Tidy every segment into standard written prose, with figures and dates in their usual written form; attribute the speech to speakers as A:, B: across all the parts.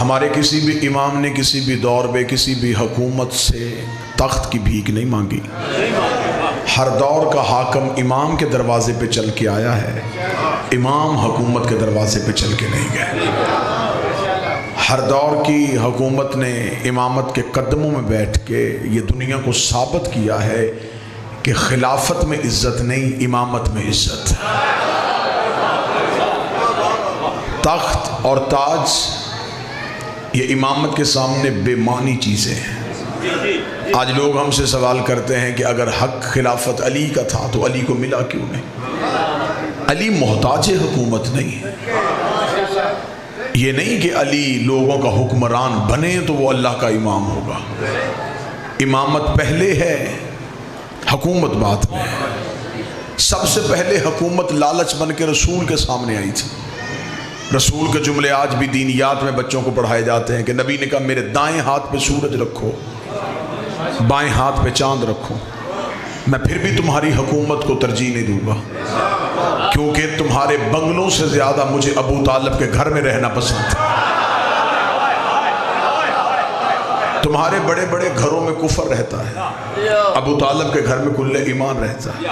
A: हमारे किसी भी इमाम ने किसी भी दौर में किसी भी हुकूमत से तख्त की भीख नहीं मांगी। हर दौर का हाकम इमाम के दरवाजे पे चल के आया है, इमाम हुकूमत के दरवाजे पे चल के नहीं गए। हर दौर की हुकूमत ने इमामत के कदमों में बैठ के ये दुनिया को साबित किया है कि खिलाफत में इज्जत नहीं, इमामत में इज्जत। तख्त और ताज ये इमामत के सामने बेमानी चीज़ें हैं। आज लोग हमसे सवाल करते हैं कि अगर हक खिलाफत अली का था तो अली को मिला क्यों नहीं? अली मोहताज हुकूमत नहीं है। ये नहीं कि अली लोगों का हुक्मरान बने तो वो अल्लाह का इमाम होगा। इमामत पहले है, हुकूमत बाद में है। सबसे पहले हुकूमत लालच बन के रसूल के सामने आई थी। रसूल के जुमले आज भी दीनियात में बच्चों को पढ़ाए जाते हैं कि नबी ने कहा मेरे दाएं हाथ पे सूरज रखो, बाएं हाथ पे चांद रखो, मैं फिर भी तुम्हारी हुकूमत को तरजीह नहीं दूंगा, क्योंकि तुम्हारे बंगलों से ज्यादा मुझे अबू तालिब के घर में रहना पसंद है। तुम्हारे बड़े बड़े घरों में कुफर रहता है, अबू तालिब के घर में कुल्ले ईमान रहता है।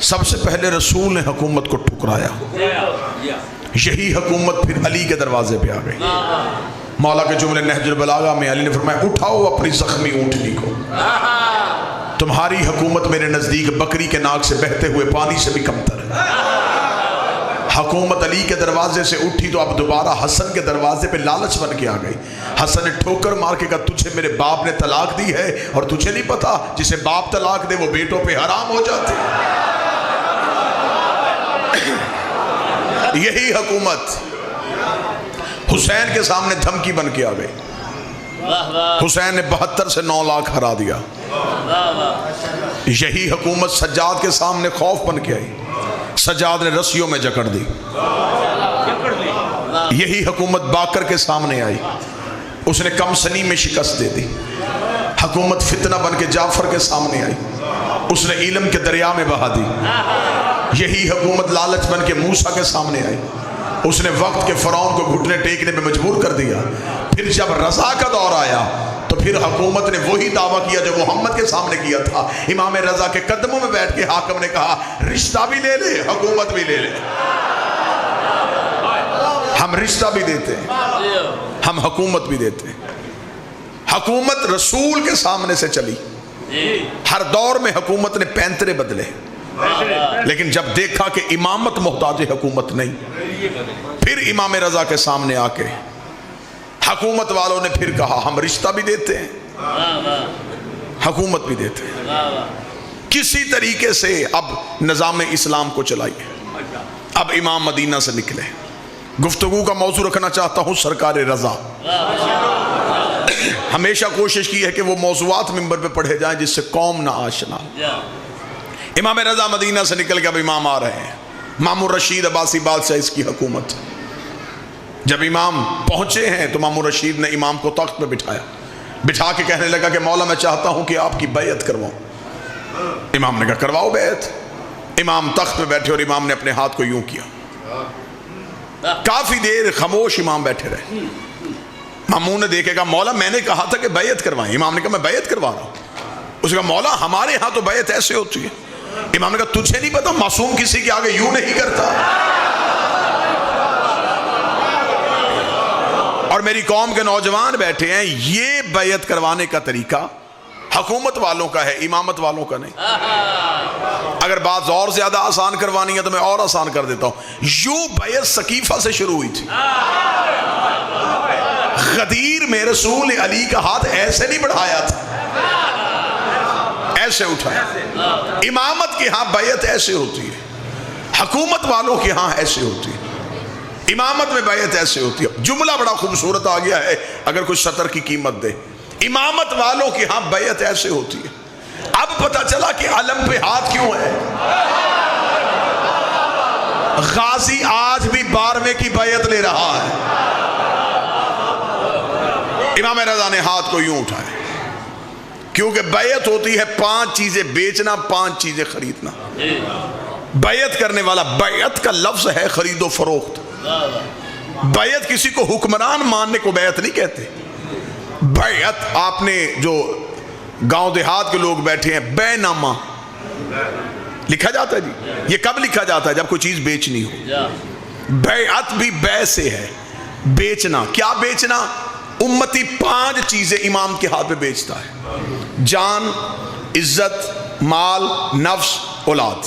A: सबसे पहले रसूल ने हुकूमत को ठुकराया, यही हुकूमत फिर अली के दरवाजे पे आ गई। मौला के जुमले नहजुल बलागा में अली ने फरमाया उठाओ अपनी जख्मी ऊँटनी को, तुम्हारी हुकूमत मेरे नजदीक बकरी के नाक से बहते हुए पानी से भी कमतर है। हुकूमत अली के दरवाजे से उठी तो अब दोबारा हसन के दरवाजे पे लालच बन के आ गई। हसन ने ठोकर मार के कहा तुझे मेरे बाप ने तलाक दी है और तुझे नहीं पता जिसे बाप तलाक दे वो बेटों पे हराम हो जाते। यही हुकूमत हुसैन के सामने धमकी बन के आ गई। हुसैन ने 72 से 9 लाख हरा दिया। यही हुकूमत सज्जाद के सामने खौफ बन के आई, सज्जाद ने रस्सियों में जकड़ दी। यही हुकूमत बाकर के सामने आई, उसने कमसनी में शिकस्त दे दी। हुकूमत फितना बन के जाफर के सामने आई, उसने इल्म के दरिया में बहा दी। यही हुकूमत लालच बन के मूसा के सामने आई, उसने वक्त के फरौन को घुटने टेकने में मजबूर कर दिया। फिर जब रजा का दौर आया तो फिर हुकूमत ने वही दावा किया जो मोहम्मद के सामने किया था। इमाम रजा के कदमों में बैठ के हाकिम ने कहा रिश्ता भी ले ले, हुकूमत भी ले ले। हम रिश्ता भी देते हैं, हम हुकूमत भी देते हैं। हुकूमत रसूल के सामने से चली। हर दौर में हुकूमत ने पैंतरे बदले, लेकिन जब देखा कि इमामत मोहताज हुकूमत नहीं, फिर इमाम रजा के सामने आके हुकूमत वालों ने फिर कहा हम रिश्ता भी देते हैं, हुकूमत भी देते हैं। किसी तरीके से अब निज़ाम इस्लाम को चलाइए। अब इमाम मदीना से निकले। गुफ्तगू का मौजू रखना चाहता हूँ सरकार रजा। हमेशा कोशिश की है कि वो मौज़ूआत मिंबर पे पढ़े जाएं जिससे कौम ना आशना। इमाम रजा मदीना से निकल के अब इमाम आ रहे हैं। मामूर रशीद अब्बासी बादशाह इसकी हुकूमत। जब इमाम पहुंचे हैं तो मामूर रशीद ने इमाम को तख्त पे बिठाया, बिठा के कहने लगा कि मौला मैं चाहता हूं कि आपकी बैयत करवाऊं। इमाम ने कहा करवाओ बैयत। इमाम तख्त पे बैठे और इमाम ने अपने हाथ को यूं किया। काफी देर खामोश इमाम बैठे रहे। मामून ने देखेगा मौला मैंने कहा था कि बैयत करवाएं। इमाम ने कहा मैं बैयत करवा रहा हूं। उसने कहा मौला हमारे यहां तो बैयत ऐसे होती है। इमाम ने कहा तुझे नहीं पता मासूम किसी के आगे यूं नहीं करता, और मेरी कौम के नौजवान बैठे हैं। ये बैयत करवाने का तरीका हुकूमत वालों का है, इमामत वालों का नहीं। अगर बात और ज्यादा आसान करवानी है तो मैं और आसान कर देता हूं। यूं बैयत सकीफा से शुरू हुई थी। गदीर में रसूल ने अली का हाथ ऐसे नहीं बढ़ाया था, ऐसे उठाया। इमामत के यहां बैयत ऐसे होती है, हुकूमत वालों के यहां ऐसे होती है। इमामत में बैयत ऐसे होती है। जुमला बड़ा खूबसूरत आ गया है, अगर कुछ सतर की कीमत दे। इमामत वालों के यहां बैयत ऐसे होती है। अब पता चला कि अलम पे हाथ क्यों है। गाजी आज भी 12वें की बैयत ले रहा है। इमाम रजा ने हाथ को यूं उठाया, क्योंकि बैयत होती है 5 चीजें बेचना, 5 चीजें खरीदना। बैयत करने वाला, बैयत का लफ्ज है खरीदो फरोख्त। बैत किसी को हुक्मरान मानने को बैत नहीं कहते। बैत आपने जो गांव देहात के लोग बैठे हैं, बैनामा लिखा जाता है जी। ये कब लिखा जाता है? जब कोई चीज बेचनी हो। बैत भी बै से है, बेचना। क्या बेचना? उम्मती 5 चीजें इमाम के हाथ में बेचता है: जान, इज्जत, माल, नफ्स, औलाद।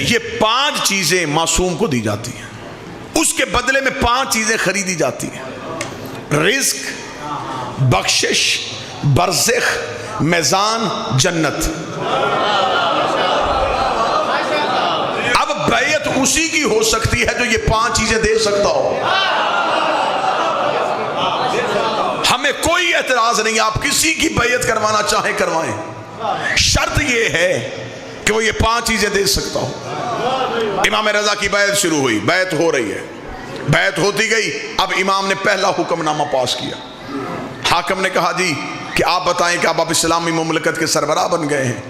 A: ये 5 चीजें मासूम को दी जाती हैं, उसके बदले में 5 चीजें खरीदी जाती हैं: रिस्क, बख्शिश, बरज़ख, मैज़ान, जन्नत। अब बैत उसी की हो सकती है जो ये 5 चीजें दे सकता हो। हमें कोई एतराज नहीं, आप किसी की बैत करवाना चाहे करवाएं, शर्त ये है कि वो ये 5 चीजें दे सकता हो। इमाम रजा की बैत शुरू हुई, बैत हो रही है, बैत होती गई। अब इमाम ने पहला हुक्मनामा पास किया। हाकिम ने कहा जी कि आप बताएं कि आप इस्लामी मुमलकत के सरबराह बन गए हैं,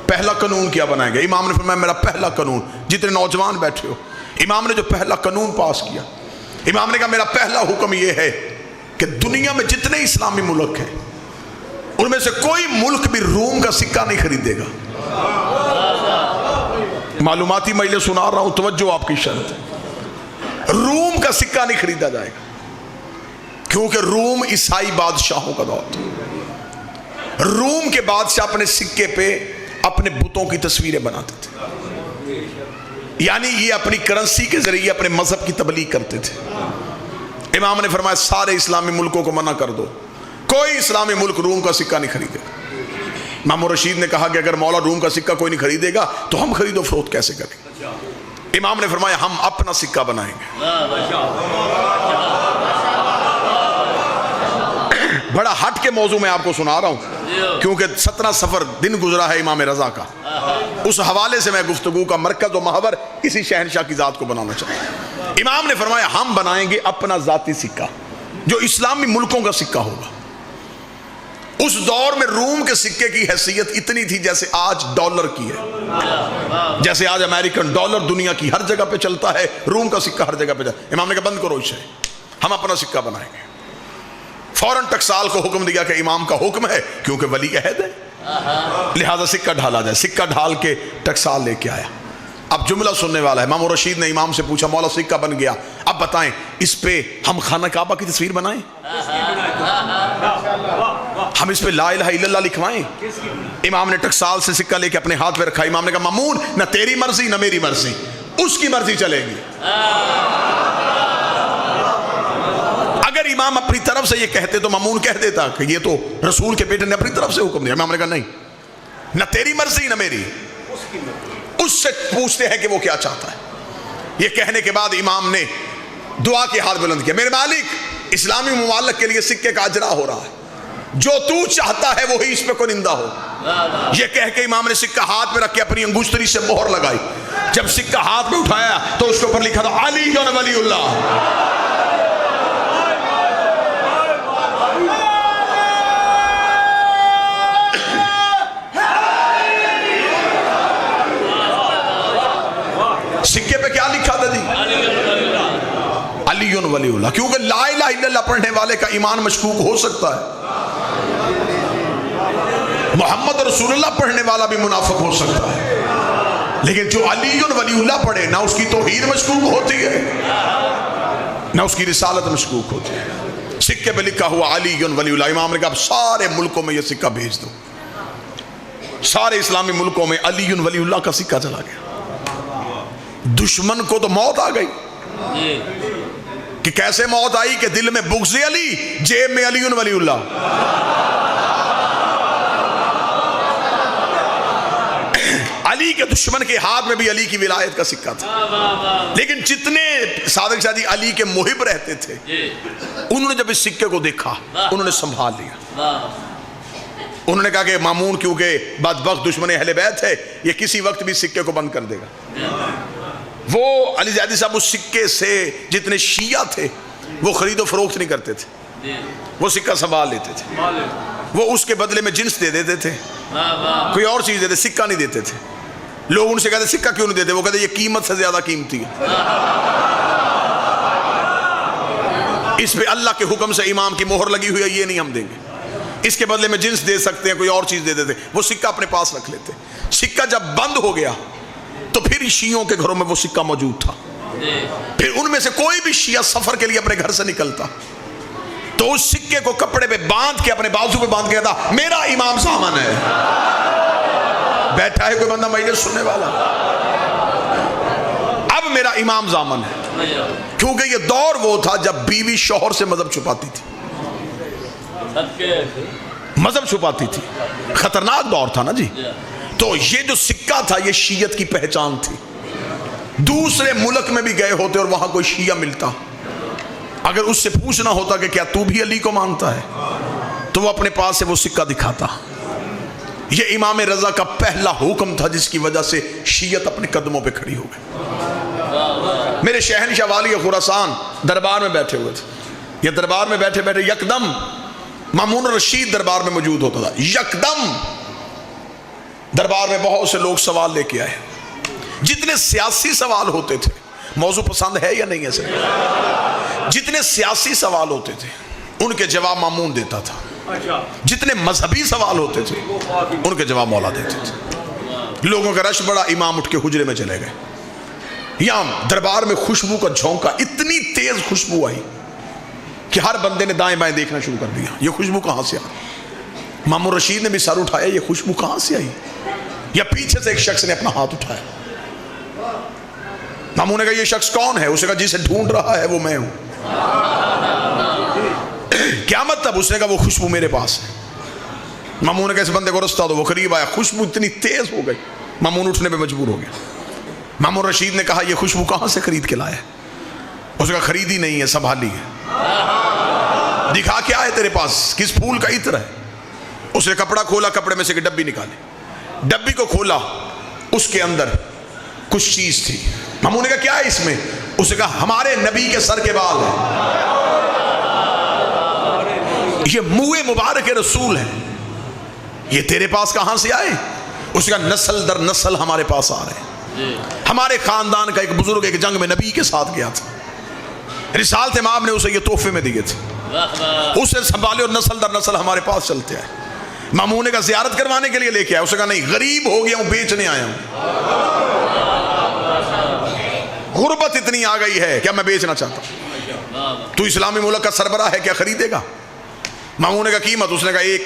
A: पहला कानून क्या बनाएंगे? इमाम ने फरमाया मेरा पहला कानून, जितने नौजवान बैठे हो, इमाम ने जो पहला कानून पास किया, इमाम ने कहा मेरा पहला हुक्म यह है कि दुनिया में जितने इस्लामी मुल्क हैं उनमें से कोई मुल्क भी रूम का सिक्का नहीं खरीदेगा। मालूमाती मैं सुना रहा हूं, तवज्जो आपकी शर्त है, रूम का सिक्का नहीं खरीदा जाएगा, क्योंकि रूम ईसाई बादशाहों का दौर था। रूम के बादशाह अपने सिक्के पे अपने बुतों की तस्वीरें बनाते थे, यानी ये अपनी करेंसी के जरिए अपने मजहब की तबलीग करते थे। इमाम ने फरमाया सारे इस्लामी मुल्कों को मना कर दो, कोई इस्लामी मुल्क रूम का सिक्का नहीं खरीदेगा। मामूर रशीद ने कहा कि अगर मौला रूम का सिक्का कोई नहीं खरीदेगा तो हम खरीदो फरोख्त कैसे करेंगे? इमाम ने फरमाया हम अपना सिक्का बनाएंगे। बड़ा हट के मौजू में आपको सुना रहा हूं, क्योंकि 17 सफर दिन गुजरा है इमाम रजा का, उस हवाले से मैं गुफ्तगू का मरकज और महवर इसी शहनशाह की जात को बनाना चाहता। इमाम ने फरमाया हम बनाएंगे अपना जाती सिक्का, जो इस्लामी मुल्कों का सिक्का होगा। उस दौर में रूम के सिक्के की हैसियत इतनी थी जैसे आज डॉलर की है, जैसे आज अमेरिकन डॉलर दुनिया की हर जगह पे चलता है, रूम का सिक्का हर जगह पे चलता। इमाम ने कहा बंद करो इसे, हम अपना सिक्का बनाएंगे। फौरन टकसाल को हुक्म दिया कि इमाम का हुक्म है, क्योंकि वली अहद है, लिहाजा सिक्का ढाला जाए। सिक्का ढाल के टकसाल लेके आया। अब जुमला सुनने वाला है। मामूर रशीद ने इमाम से पूछा मौला सिक्का बन गया, अब बताएं इस पे हम खाना काबा की तस्वीर बनाएं, हम इस पे ला इलाहा इल्लल्लाह लिखवाएं? इमाम ने टकसाल से सिक्का लेके अपने हाथ में रखा। इमाम ने कहा मामून ना तेरी मर्जी ना मेरी मर्जी, उसकी मर्जी चलेगी। अगर इमाम अपनी तरफ से ये कहते तो मामून कह देता कि ये तो रसूल के बेटे ने अपनी तरफ से हुक्म दिया। इमाम ने कहा नहीं, ना तेरी मर्जी ना मेरी, उससे पूछते हैं कि वो क्या चाहता है। ये कहने के बाद इमाम ने दुआ के हाथ बुलंद किया, मेरे मालिक इस्लामी मुमालिक के लिए सिक्के का अजरा हो रहा है, जो तू चाहता है वो ही इस पे कोनिंदा हो। ये कह के इमाम ने सिक्का हाथ में रख के अपनी अंगुश्तरी से मोहर लगाई। जब सिक्का हाथ में उठाया तो उसके ऊपर लिखा था अली वलीउल्लाह। सिक्के पे क्या लिखा था जी? अली वलीउल्लाह, क्योंकि ला इलाहा इल्लल्लाह पढ़ने वाले का ईमान मशकूक हो सकता है, मोहम्मद रसूलुल्लाह पढ़ने वाला भी मुनाफिक हो सकता है, लेकिन जो अली वलीउल्लाह पढ़े ना उसकी तौहीद मशकूक होती है ना उसकी रिसालत मशकूक होती है। सिक्के पे लिखा हुआ अली वलीउल्लाह। इमाम ने कहा सारे मुल्कों में यह सिक्का भेज दो। सारे इस्लामी मुल्कों में अली वलीउल्लाह का सिक्का चला गया। दुश्मन को तो मौत आ गई कि कैसे मौत आई कि दिल में बुग़्ज़ अली, जेब में अली वलीउल्लाह। अली के दुश्मन के हाथ में भी अली की विलायत का सिक्का था। लेकिन जितने सादिक शादी अली के मुहिब रहते थे, उन्होंने जब इस सिक्के को देखा उन्होंने संभाल लिया। उन्होंने कहा कि मामून क्योंकि बदबख्त दुश्मन अहले बैत है, ये किसी वक्त भी सिक्के को बंद कर देगा। वो अली ज़ैदी साहब उस सिक्के से जितने शिया थे वो खरीदो फरोख्त नहीं करते थे, वो सिक्का संभाल लेते थे। वो उसके बदले में जिन्स दे देते थे, कोई और चीज़ देते, सिक्का नहीं देते थे। लोग उनसे कहते सिक्का क्यों नहीं देते, वो कहते ये कीमत से ज्यादा कीमती है। इस पे अल्लाह के हुक्म से इमाम की मोहर लगी हुई है, ये नहीं हम देंगे, इसके बदले में जिन्स दे सकते हैं, कोई और चीज दे देते। वो सिक्का अपने पास रख लेते। सिक्का जब बंद हो गया तो फिर शियों के घरों में वो सिक्का मौजूद था। फिर उनमें से कोई भी शिया सफर के लिए अपने घर से निकलता तो उस सिक्के को कपड़े पे बांध के अपने बाजू पे बांध के कहता मेरा इमाम सामन है। बैठा है कोई बंदा मजलिस सुनने वाला, अब मेरा इमाम जामन है। क्योंकि ये दौर वो था जब बीवी शौहर से मजहब छुपाती थी, मजहब छुपाती थी, खतरनाक दौर था ना जी। तो ये जो सिक्का था ये शीयत की पहचान थी। दूसरे मुल्क में भी गए होते और वहां कोई शिया मिलता, अगर उससे पूछना होता कि क्या तू भी अली को मानता है, तो वो अपने पास से वो सिक्का दिखाता। ये इमाम रजा का पहला हुक्म था जिसकी वजह से शीयत अपने कदमों पे खड़ी हो गई। मेरे शहनशाह वाली खुरासान दरबार में बैठे हुए थे। ये दरबार में बैठे बैठे यकदम मामून रशीद दरबार में मौजूद होता था। यकदम दरबार में बहुत से लोग सवाल लेके आए। जितने सियासी सवाल होते थे, मौजू पसंद है या नहीं है सर, जितने सियासी सवाल होते थे उनके जवाब मामून देता था। जितने मजहबी सवाल होते थे उनके जवाब मौला देते थे। लोगों का रश बड़ा, इमाम उठ के हुजरे में चले गए। यहां दरबार में खुशबू का झोंका, इतनी तेज खुशबू आई कि हर बंदे ने दाएं बाएं देखना शुरू कर दिया, ये खुशबू कहां से आई। मामून रशीद ने भी सर उठाया, ये खुशबू कहां से आई। या पीछे से एक शख्स ने अपना हाथ उठाया। मामू ने कहा ये शख्स कौन है। उसने कहा जिसे ढूंढ रहा है वो मैं हूं। क्या मतलब। उसने कहा वो खुशबू मेरे पास है। मामू ने कहा इस बंदे को रास्ता दो। वो करीब आया, खुशबू इतनी तेज हो गई मामून उठने पे मजबूर हो गया। मामून रशीद ने कहा ये खुशबू कहां से खरीद के लाया। उसने कहा खरीदी नहीं है, संभाली है। दिखा क्या है तेरे पास, किस फूल का इत्र है। उसने कपड़ा खोला, कपड़े में से एक डब्बी निकाली, डब्बी को खोला, उसके अंदर कुछ चीज थी। मामू ने कहा क्या है इसमें। उसने कहा हमारे नबी के सर के बाल हैं, ये मुए मुबारक रसूल हैं, ये तेरे पास कहां से आए। उसका नस्ल दर नस्ल हमारे पास आ रहे हैं। हमारे खानदान का एक बुजुर्ग एक जंग में नबी के साथ गया था, रिसालत इमाम ने उसे ये तोहफे में दिए थे, उसे संभाले और नस्ल दर नस्ल हमारे पास चलते आए। मामू ने कहा जियारत करवाने के लिए लेके आया। उसने कहा नहीं, गरीब हो गया हूं, बेचने आया हूं। गुर्बत इतनी आ गई है, क्या मैं बेचना चाहता। तू इस्लामी मुल्क का सरबराह है, क्या खरीदेगा। मामू ने कहा कीमत। उसने कहा एक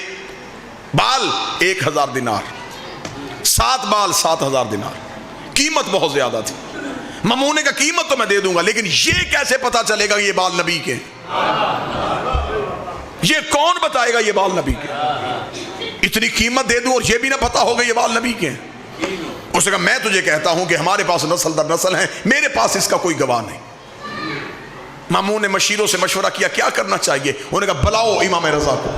A: बाल 1000 दिनार, 7 बाल 7000 दिनार। कीमत बहुत ज्यादा थी। मामू ने कहा कीमत तो मैं दे दूंगा, लेकिन ये कैसे पता चलेगा ये बाल नबी के, ये कौन बताएगा ये बाल नबी के। इतनी कीमत दे दूं और ये भी ना पता होगा ये बाल नबी के। उसने कहा मैं तुझे कहता हूं कि हमारे पास नस्ल दर नस्ल है, मेरे पास इसका कोई गवाह नहीं। मामू ने मशीरों से मशवरा किया क्या करना चाहिए। उन्होंने कहा बुलाओ इमाम रजा को।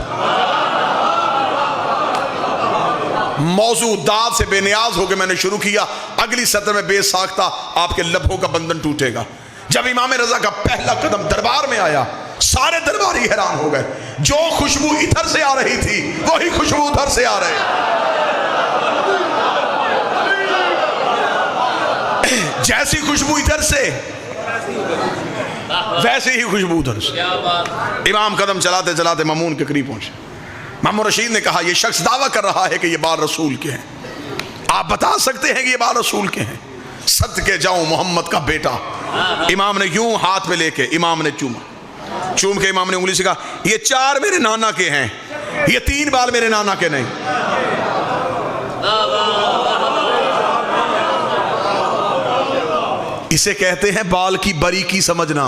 A: मौजू दाद से बेनियाज होकर मैंने शुरू किया। अगली सत्र में बेसाख्ता आपके लबों का बंधन टूटेगा। जब इमाम रजा का पहला कदम दरबार में आया, सारे दरबारी हैरान हो गए। जो खुशबू इधर से आ रही थी वही खुशबू उधर से आ रही। जैसी खुशबू इधर से वैसे ही खुशबू उधर से। इमाम कदम चलाते चलाते मामून के करीब पहुंचे। मामून रशीद ने कहा यह शख्स दावा कर रहा है कि ये बाल रसूल के हैं, आप बता सकते हैं कि ये बाल रसूल के हैं। सदके जाऊं मोहम्मद का बेटा। इमाम ने यूं हाथ में लेके इमाम ने चूमा, चूम के इमाम ने उंगली से कहा ये 4 मेरे नाना के हैं, ये 3 बाल मेरे नाना के नहीं। इसे कहते हैं बाल की बारीकी समझना।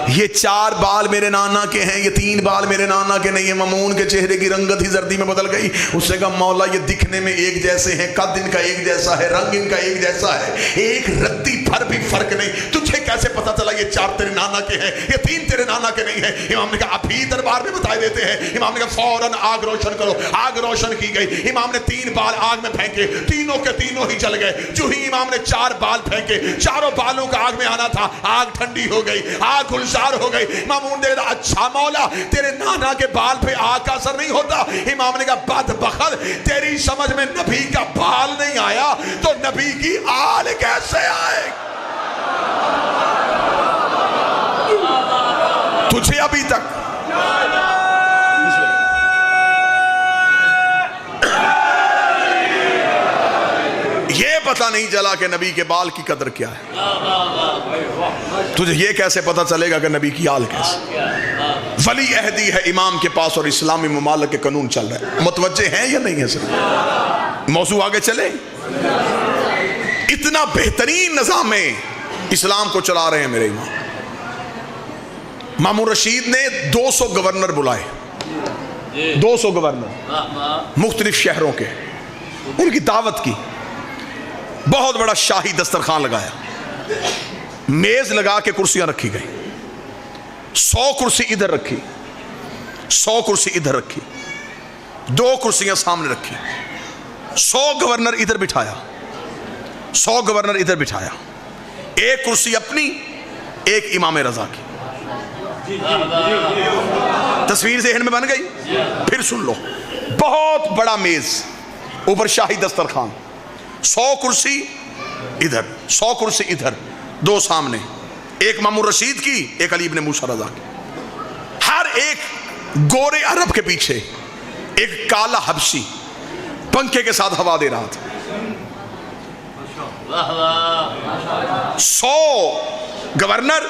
A: ये 4 बाल मेरे नाना के हैं, ये 3 बाल मेरे नाना के नहीं है। मामून के चेहरे की रंगत ही जर्दी में बदल गई। उसने कहा मौला ये दिखने में एक जैसे हैं, कद इनका एक जैसा है, रंग इनका एक जैसा है, एक रत्ती भर भी फर्क नहीं। तुझे कैसे पता चला ये 4 तेरे नाना के हैं, ये 3 तेरे नाना के नहीं है। इमाम ने कहा अभी दरबार में बताए देते हैं। इमाम ने कहा फौरन आग रोशन करो। आग रोशन की गई। इमाम ने 3 बाल आग में फेंके, तीनों के तीनों ही जल गए। जो ही इमाम ने 4 बाल फेंके, चारों बालों का आग में आना था, आग ठंडी हो गई, आग गुलजार हो गई। मामून ने कहा अच्छा मौला, तेरे नाना के बाल पे आग का असर नहीं होता। इमाम ने कहा बदबख्त, तेरी समझ में नबी का बाल नहीं आया तो नबी की आल कैसे आए? तुझे अभी तक ये पता नहीं चला कि नबी के बाल की कदर क्या है। तुझे ये कैसे पता चलेगा कि नबी की आल कैसे? वली अहदी है इमाम के पास और इस्लामी ममालिक के कानून चल रहे हैं। मुतवज्जे हैं या नहीं है सर? मौजू आगे चले। इतना बेहतरीन निजाम में इस्लाम को चला रहे हैं मेरे इमाम। मामून रशीद ने 200 गवर्नर बुलाए, 200 गवर्नर मुख्तलिफ शहरों के, उनकी दावत की। बहुत बड़ा शाही दस्तरखान लगाया, मेज लगा के कुर्सियां रखी गई। 100 कुर्सी इधर रखी, 100 कुर्सी इधर रखी, 2 कुर्सियां सामने रखी। 100 गवर्नर इधर बिठाया, 100 गवर्नर इधर बिठाया। एक कुर्सी अपनी, एक इमाम रजा की। तस्वीर ज़हन में बन गई? फिर सुन लो, बहुत बड़ा मेज, ऊपर शाही दस्तरखान, 100 कुर्सी इधर, 100 कुर्सी इधर, 2 सामने, एक मामून रशीद की, एक अली इब्ने मूसा रज़ा की। हर एक गोरे अरब के पीछे एक काला हबशी पंखे के साथ हवा दे रहा था। 100 गवर्नर,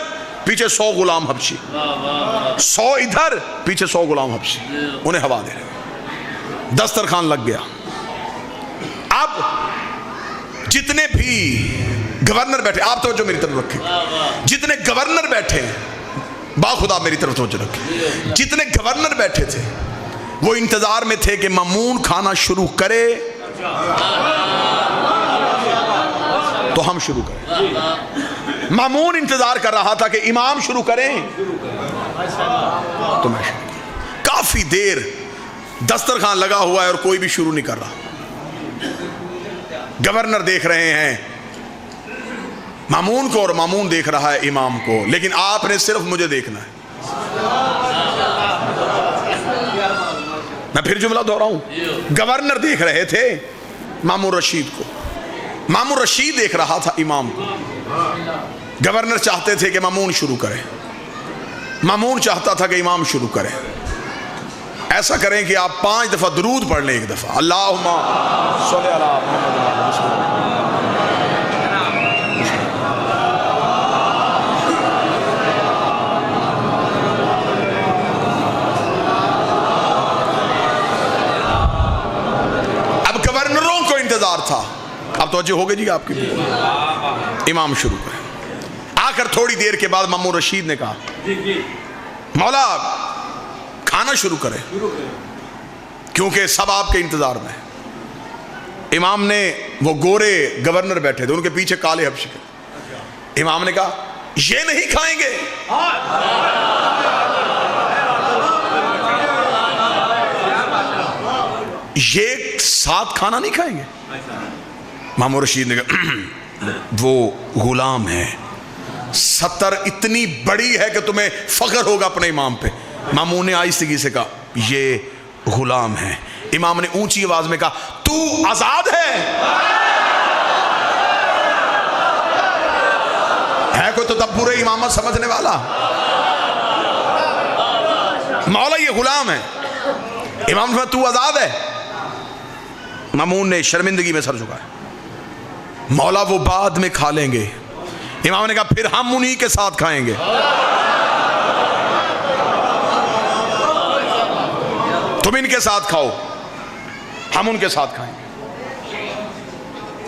A: पीछे 100 गुलाम हबशी, 100 इधर, पीछे 100 गुलाम हबशी, उन्हें हवा दे रहे। दस्तरखान लग गया। अब जितने भी गवर्नर बैठे, आप तो जो मेरी तरफ रखे, जितने गवर्नर बैठे हैं, बाखुदा मेरी तरफ तो रखे, जितने गवर्नर बैठे थे वो इंतजार में थे कि मामून खाना शुरू करे तो हम शुरू करें। मामून इंतजार कर रहा था कि इमाम शुरू करें तो मैं शुरू करूं। काफी देर दस्तरखान लगा हुआ है और कोई भी शुरू नहीं कर रहा। गवर्नर देख रहे हैं मामून को और मामून देख रहा है इमाम को, लेकिन आपने सिर्फ मुझे देखना है। मैं फिर जुमला दोहराऊं, गवर्नर देख रहे थे मामून रशीद को, मामून रशीद देख रहा था इमाम को। गवर्नर चाहते थे कि मामून शुरू करे, मामून चाहता था कि इमाम शुरू करे। ऐसा करें कि आप 5 दफा दुरूद पढ़ लें, एक दफा अल्लाहुम्मा सल्ली अला मुहम्मद। अब गवर्नरों को इंतजार था, अब तवज्जो हो गई जी आपकी। इमाम शुरू करें। आकर थोड़ी देर के बाद मामून रशीद ने कहा मौला खाना शुरू करें, क्योंकि सब आपके इंतजार में। इमाम ने, वो गोरे गवर्नर बैठे थे, उनके पीछे काले हबशी के। इमाम ने कहा ये नहीं खाएंगे। ये साथ खाना नहीं खाएंगे। मामून रशीद ने कहा वो गुलाम है, 70 इतनी बड़ी है कि तुम्हें फख्र होगा अपने इमाम पे। मामून ने आहिस्तगी से कहा ये गुलाम है। इमाम ने ऊंची आवाज में कहा तू आजाद है कोई तो तब पूरे इमामत समझने वाला? मौला ये गुलाम है। इमाम ने कहा तू आजाद है। मामून ने शर्मिंदगी में सर झुकाया। मौला वो बाद में खा लेंगे। इमाम ने कहा फिर हम उन्हीं के साथ खाएंगे। तुम इनके साथ खाओ, हम उनके साथ खाएंगे।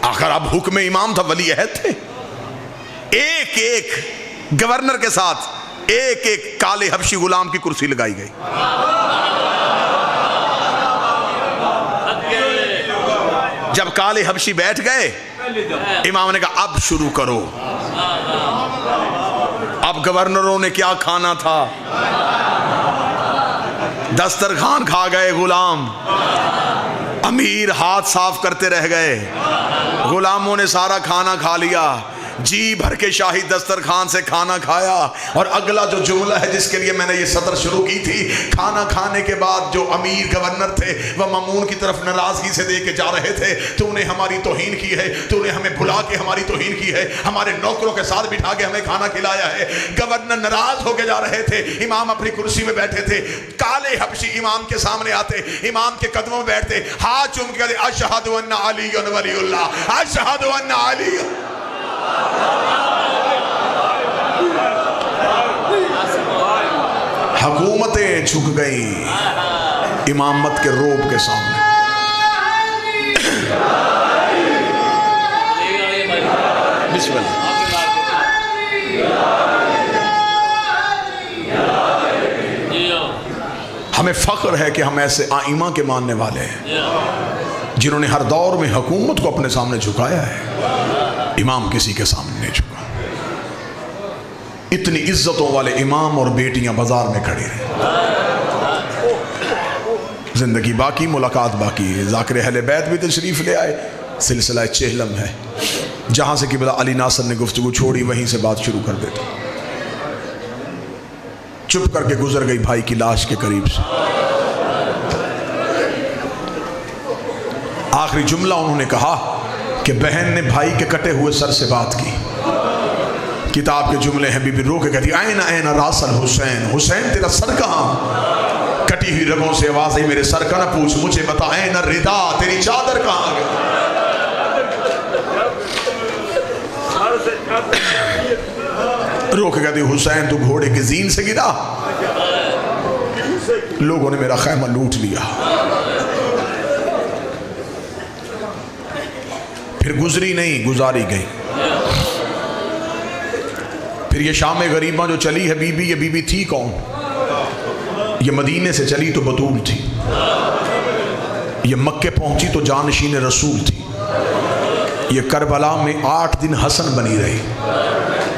A: आखिर अब हुक्म इमाम था, वली अहद थे। एक एक गवर्नर के साथ एक एक काले हबशी गुलाम की कुर्सी लगाई गई। जब काले हबशी बैठ गए, इमाम ने कहा अब शुरू करो। अब गवर्नरों ने क्या खाना था, दस्तरखान खा गए गुलाम, अमीर हाथ साफ करते रह गए, गुलामों ने सारा खाना खा लिया, जी भर के शाही दस्तरखान से खाना खाया। और अगला जो जुमला है जिसके लिए मैंने ये सदर शुरू की थी, खाना खाने के बाद जो अमीर गवर्नर थे वह मामून की तरफ नाराजगी से देख के जा रहे थे, तूने हमारी तौहीन की है, तूने हमें भुला के हमारी तौहीन की है, हमारे नौकरों के साथ बिठा के हमें खाना खिलाया है। गवर्नर नाराज होके जा रहे थे, इमाम अपनी कुर्सी में बैठे थे, काले हबशी इमाम के सामने आते, इमाम के कदमों में बैठते, हाथ चूम के कहते अशहदु अन्ना अलीयुन वलीउल्लाह, अशहदु अन्ना अली। हुकूमतें झुक गई इमामत के रोब के सामने। बिस्मिल्लाह। हमें फख्र है कि हम ऐसे आइमा के मानने वाले हैं जिन्होंने हर दौर में हुकूमत को अपने सामने झुकाया है। इमाम किसी के सामने नहीं झुका। इतनी इज्जतों वाले इमाम और बेटियां बाजार में खड़ी रही। जिंदगी बाकी, मुलाकात बाकी है। ज़ाकिर अहले बैत भी तशरीफ ले आए। सिलसिला चेहलम है, जहां से किबला अली नासर ने गुफ्तगू छोड़ी वहीं से बात शुरू कर देता। चुप करके गुजर गई भाई की लाश के करीब से। आखिरी जुमला उन्होंने कहा कि बहन ने भाई के कटे हुए सर से बात की। किताब के जुमले हैं, बीबी रो के कहती आयना आयना रासल हुसैन, हुसैन तेरा सर कहाँ? कटी हुई रगों से आवाज आई मेरे सर का ना पूछ, मुझे बता आयना रिदा, तेरी चादर कहाँ गई? रो के कहती हुसैन तू घोड़े की जीन से गिरा, लोगों ने मेरा खैमा लूट लिया। फिर गुजरी नहीं, गुजारी गई। फिर ये शाम गरीबा जो चली है बीबी, ये बीबी थी कौन? ये मदीने से चली तो बतूल थी, ये मक्के पहुंची तो जानशीन रसूल थी, ये करबला में 8 दिन हसन बनी रही,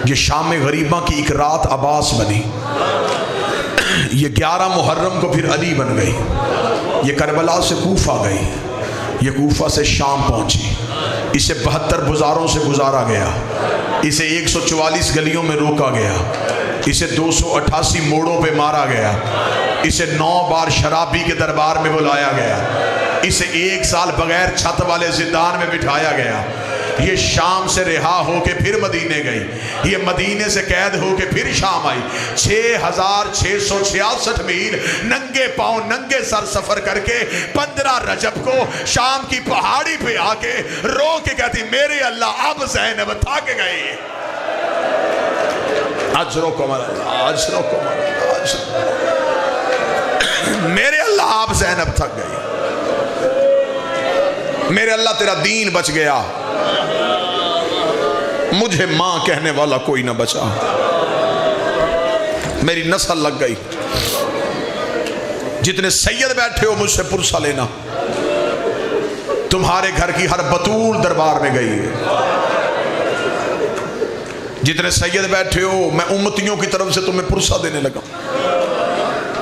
A: ये शाम गरीबा की एक रात अब्बास बनी, ये 11 मुहर्रम को फिर अली बन गई, ये करबला से कूफा गई, ये कूफा से शाम पहुंची, इसे 72 बुज़ारों से गुजारा गया, इसे 144 गलियों में रोका गया, इसे 288 मोड़ों पे मारा गया, इसे 9 बार शराबी के दरबार में बुलाया गया, इसे 1 साल बगैर छत वाले जिंदान में बिठाया गया, ये शाम से रिहा होके फिर मदीने गई, ये मदीने से कैद होके फिर शाम आई। 6666 मील नंगे पांव नंगे सर सफर करके 15 रजब को शाम की पहाड़ी पे आके रो के कहती मेरे अल्लाह अब ज़ैनब थक गई। अजरो कमर अजरो कमर मेरे अल्लाह आप ज़ैनब थक गई, मेरे अल्लाह तेरा दीन बच गया, मुझे मां कहने वाला कोई ना बचा, मेरी नस्ल लग गई। जितने सैयद बैठे हो मुझसे पुरसा लेना, तुम्हारे घर की हर बतूल दरबार में गई है। जितने सैयद बैठे हो मैं उम्मतियों की तरफ से तुम्हें पुरसा देने लगा।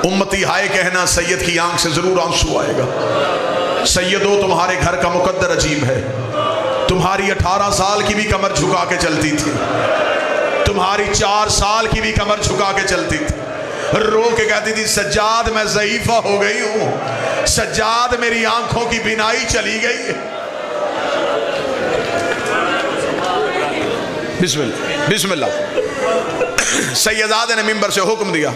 A: उम्मती हाय कहना, सैयद की आंख से जरूर आंसू आएगा। सैयदों तुम्हारे घर का मुकद्दर अजीब है। तुम्हारी 18 साल की भी कमर झुका के चलती थी, तुम्हारी 4 साल की भी कमर झुका के चलती थी, रो के कहती थी सज्जाद मैं ज़ईफ़ा हो गई हूं, सज्जाद मेरी आंखों की बिनाई चली गई। बिस्मिल्लाह बिस्मिल्लाह। सैयदाद ने मिंबर से हुक्म दिया,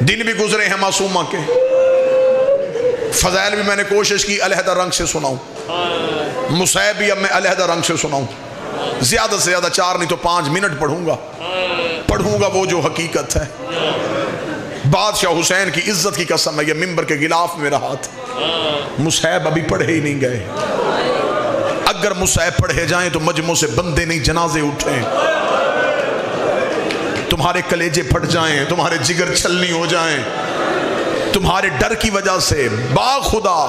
A: दिन भी गुजरे हैं मासूमा के, फज़ाइल भी मैंने कोशिश की अलहदा रंग से सुनाऊं, मुसैब भी अब मैं अलहदा रंग से सुनाऊं, ज्यादा से ज्यादा 4 नहीं तो 5 मिनट पढ़ूंगा वो जो हकीकत है। बादशाह हुसैन की इज्जत की कसम है, ये मिंबर के गिलाफ मेरा हाथ। मुसैब अभी पढ़े ही नहीं गए, अगर मुसैब पढ़े जाएं तो मजमू से बंदे नहीं जनाजे उठे, तुम्हारे कलेजे फट जाएं, तुम्हारे जिगर छलनी हो जाएं, तुम्हारे डर की वजह से बाखुदा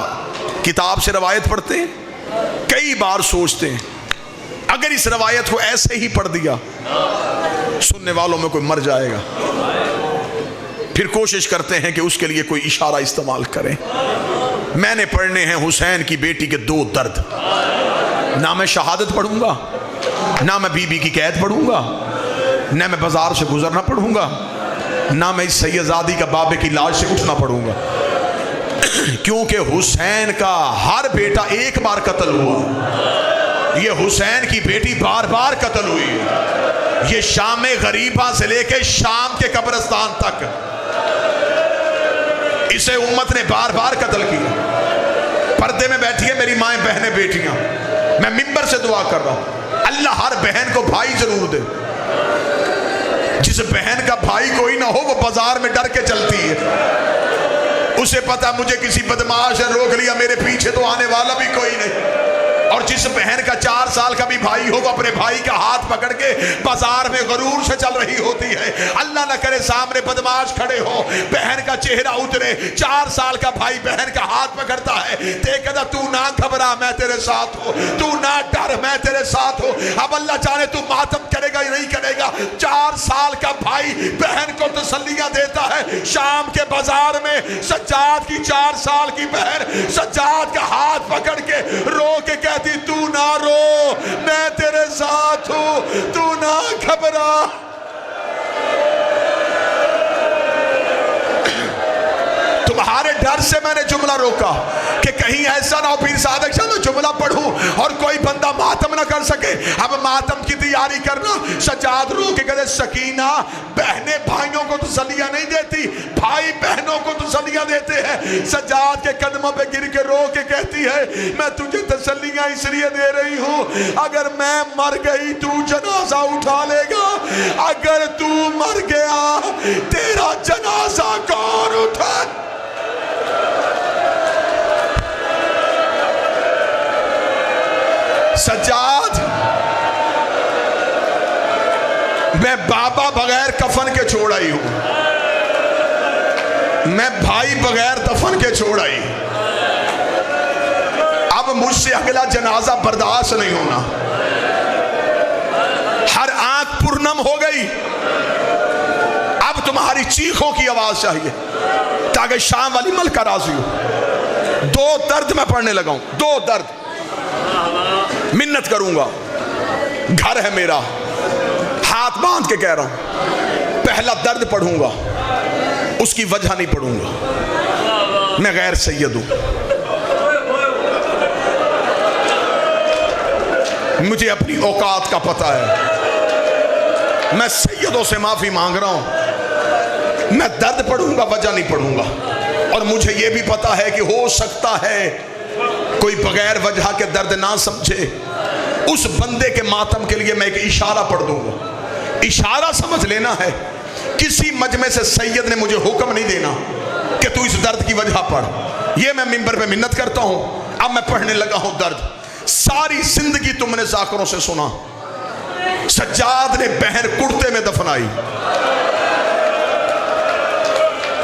A: किताब से रवायत पढ़ते हैं, कई बार सोचते हैं अगर इस रवायत को ऐसे ही पढ़ दिया, सुनने वालों में कोई मर जाएगा। फिर कोशिश करते हैं कि उसके लिए कोई इशारा इस्तेमाल करें। मैंने पढ़ने हैं हुसैन की बेटी के 2 दर्द। ना मैं शहादत पढ़ूंगा, ना मैं बीबी की कैद पढ़ूंगा, ना मैं बाजार से गुजरना पढ़ूंगा, ना मैं इस सैयदादी का बाबे की लाश से उठना पढ़ूंगा। क्योंकि हुसैन का हर बेटा एक बार कत्ल हुआ, ये हुसैन की बेटी बार बार कत्ल हुई। ये शाम गरीबा से लेके शाम के कब्रिस्तान तक इसे उम्मत ने बार बार कत्ल किया। पर्दे में बैठी है मेरी माएं, बहनें, बेटियां, मैं मिंबर से दुआ कर रहा हूं, अल्लाह हर बहन को भाई जरूर दे। जिस बहन का भाई कोई ना हो वो बाजार में डर के चलती है, उसे पता मुझे किसी बदमाश ने रोक लिया, मेरे पीछे तो आने वाला भी कोई नहीं। और जिस बहन का 4 साल का भी भाई हो वो अपने भाई का हाथ पकड़ के बाजार में गरूर से चल रही होती है। अल्लाह ना करे सामने बदमाश खड़े हो, बहन का चेहरा उतरे, 4 साल का भाई बहन का हाथ पकड़ता है, कहता तू ना घबरा मैं तेरे साथ हूं, तू ना डर मैं तेरे साथ हूं। अब अल्लाह जाने तू मातम करेगा या नहीं करेगा। 4 साल का भाई बहन को तसल्लियां देता है। शाम के बाजार में सज्जाद की 4 साल की बहन सज्जाद का हाथ पकड़ के रो के कहती तू ना रो मैं तेरे साथ हूं, तू ना घबरा। तुम्हारे डर से मैंने जुमला रोका कि कहीं ऐसा ना हो पीर सादिक शाह मैं जुमला पढ़ूं और कोई बंदा मातम ना कर सके। अब मातम की तैयारी करना। सज्जाद रो के कहते सकीना बहनें भाइयों को तसल्लियां नहीं देती, भाई बहनों को तसल्लियां देते हैं। सज्जाद के कदमों पे गिर के रो के कहती है मैं तुझे तसल्लियां इसलिए दे रही हूं, अगर मैं मर गई तू जनाजा उठा लेगा, अगर तू मर गया तेरा जनाजा कौन उठा। सज्जाद मैं बाबा बगैर कफन के छोड़ आई हूं, मैं भाई बगैर दफन के छोड़ आई, अब मुझसे अगला जनाजा बर्दाश्त नहीं होना। हर आंख पुरनम हो गई, अब तुम्हारी चीखों की आवाज चाहिए ताकि शाम वाली मलका राजी हो। 2 दर्द मैं पढ़ने लगा हूं, 2 दर्द मिन्नत करूंगा, घर है मेरा, हाथ बांध के कह रहा हूं। पहला दर्द पढ़ूंगा, उसकी वजह नहीं पढ़ूंगा, मैं गैर सैयद हूं, मुझे अपनी औकात का पता है, मैं सैयदों से माफी मांग रहा हूं। मैं दर्द पढ़ूंगा, वजह नहीं पढ़ूंगा। और मुझे यह भी पता है कि हो सकता है कोई बगैर वजह के दर्द ना समझे, उस बंदे के मातम के लिए मैं एक इशारा पढ़ दूंगा। इशारा समझ लेना है, किसी मजमे से सैयद ने मुझे हुक्म नहीं देना कि तू इस दर्द की वजह पढ़। ये मैं मिंबर पे मिन्नत करता हूं। अब मैं पढ़ने लगा हूं दर्द। सारी जिंदगी तुमने जाकिरों से सुना, सज्जाद ने बहन कुर्ते में दफनाई।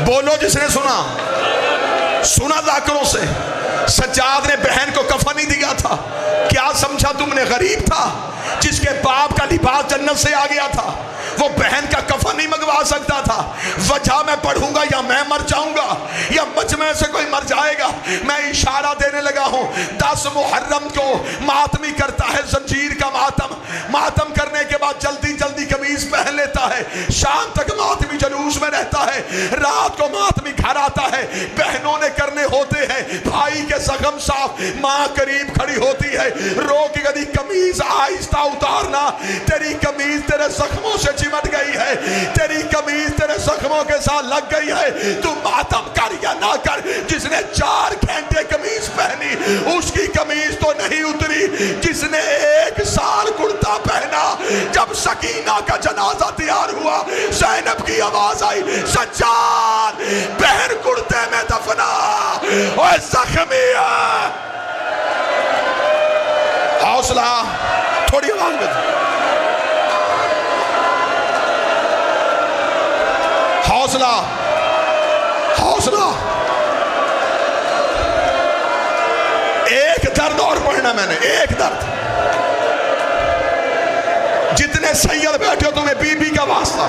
A: बोलो जिसने सुना, सुना जाकिरों से। सज्जाद ने बहन को कफन नहीं दिया था। क्या समझा तुमने गरीब था जिसके बाप का लिबास जन्नत से आ गया था, वो बहन का कफन नहीं मंगवा सकता था। वजह मैं पढ़ूंगा या मैं मर जाऊंगा या मजमे से कोई मर जाएगा। मैं इशारा देने लगा हूं। 10 मुहर्रम को मातमी करता है जंजीर का मातम। मातम करने के बाद जल्दी जल्दी कमीज पहन लेता है, शाम तक मातमी जुलूस में रहता है, रात को मातमी घर आता है। बहनों ने करने होते हैं भाई के जख्म साफ, माँ करीब खड़ी होती है, रो के कभी कमीज आहिस्ता उतारना, तेरी कमीज तेरे जख्मों से चिमट गई है, तेरी कमीज तेरे जख्मों के साथ लग गई है, तू मातम कर या ना कर। जिसने 4 घंटे कमीज पहनी उसकी कमीज तो नहीं उतरी, जिसने 1 साल कुर्ता पहना। जब सकीना का जनाजा तैयार हुआ, ज़ैनब की आवाज आई, सज्जाद बहन कुर्ते में दफना और जख्मी है। हौसला, थोड़ी आवाज में, हौसला, हौसला। एक दर्द और पढ़ना मैंने, एक दर्द। बड़े सैयद बैठे हो, तुम्हें बीबी का वास्ता।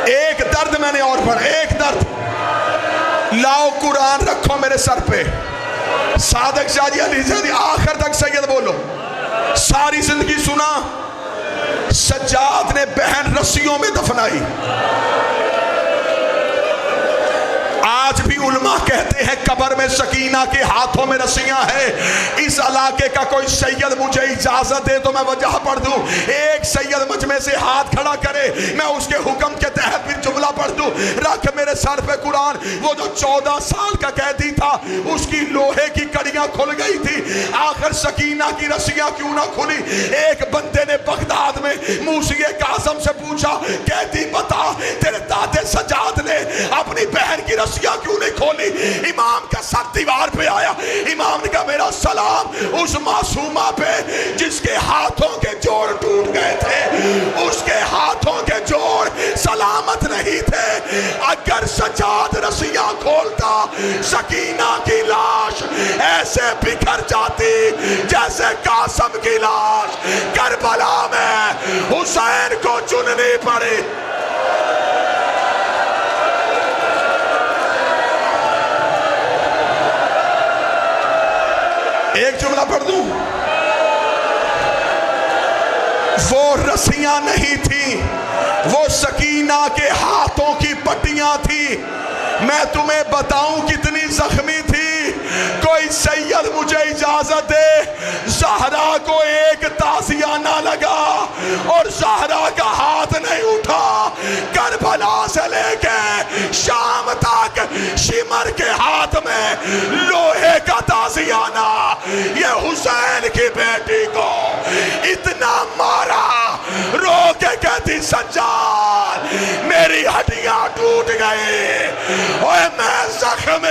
A: एक दर्द मैंने और पढ़ा, एक दर्द। लाओ कुरान रखो मेरे सर पे। सादक शाह जी अली जी आखिर तक सैयद बोलो। सारी जिंदगी सुना, सज्जाद ने बहन रस्सियों में दफनाई। आज भी उलमा कहते हैं कब्र में सकीना के हाथों में रस्सियां हैं। इस इलाके का कोई सैयद मुझे इजाजत दे तो मैं वजह पढ़ दूं। एक सैयद मजमे से हाथ खड़ा करे, मैं उसके हुक्म के तहत फिर जुमला पढ़ दूं। रख मेरे सर पे कुरान। वो जो 14 साल का कैदी था, उसकी लोहे की कड़ियां खुल गई थी, आखिर सकीना की रस्सियां क्यों ना खुली? एक बंदे ने बगदाद में मूसिए काज़म से पूछा, कैदी बता तेरे दादे सज्जाद ने अपनी बहन की रस्सियां क्यों नहीं खोली? इमाम का सर दीवार पे आया। इमाम ने कहा मेरा सलाम उस मासूमा पे जिसके हाथों के जोड़ टूट गए थे, उसके हाथों के जोड़ सलामत नहीं थे। अगर सज्जाद रस्सियां खोलता, सकीना की लाश ऐसे बिखर जाती जैसे कासम की लाश करबला में हुसैन को चुननी पड़ी। एक जुमला पढ़ दूं। वो रस्सियां नहीं थी, वो सकीना के हाथों की पट्टियां थी। मैं तुम्हें बताऊं कितनी जख्मी थी। कोई सैयद मुझे इजाजत दे, ज़हरा को एक ताज़िया ना लगा और ज़हरा का हाथ नहीं उठा। करबला से लेके शाम तक शिमर के हाथ में लोहे का ताज़ियाना। ये हुसैन की बेटी को इतना मारा, रो के कहती सज्जाद मेरी हड्डियां टूट गई, ओए मैं जख्म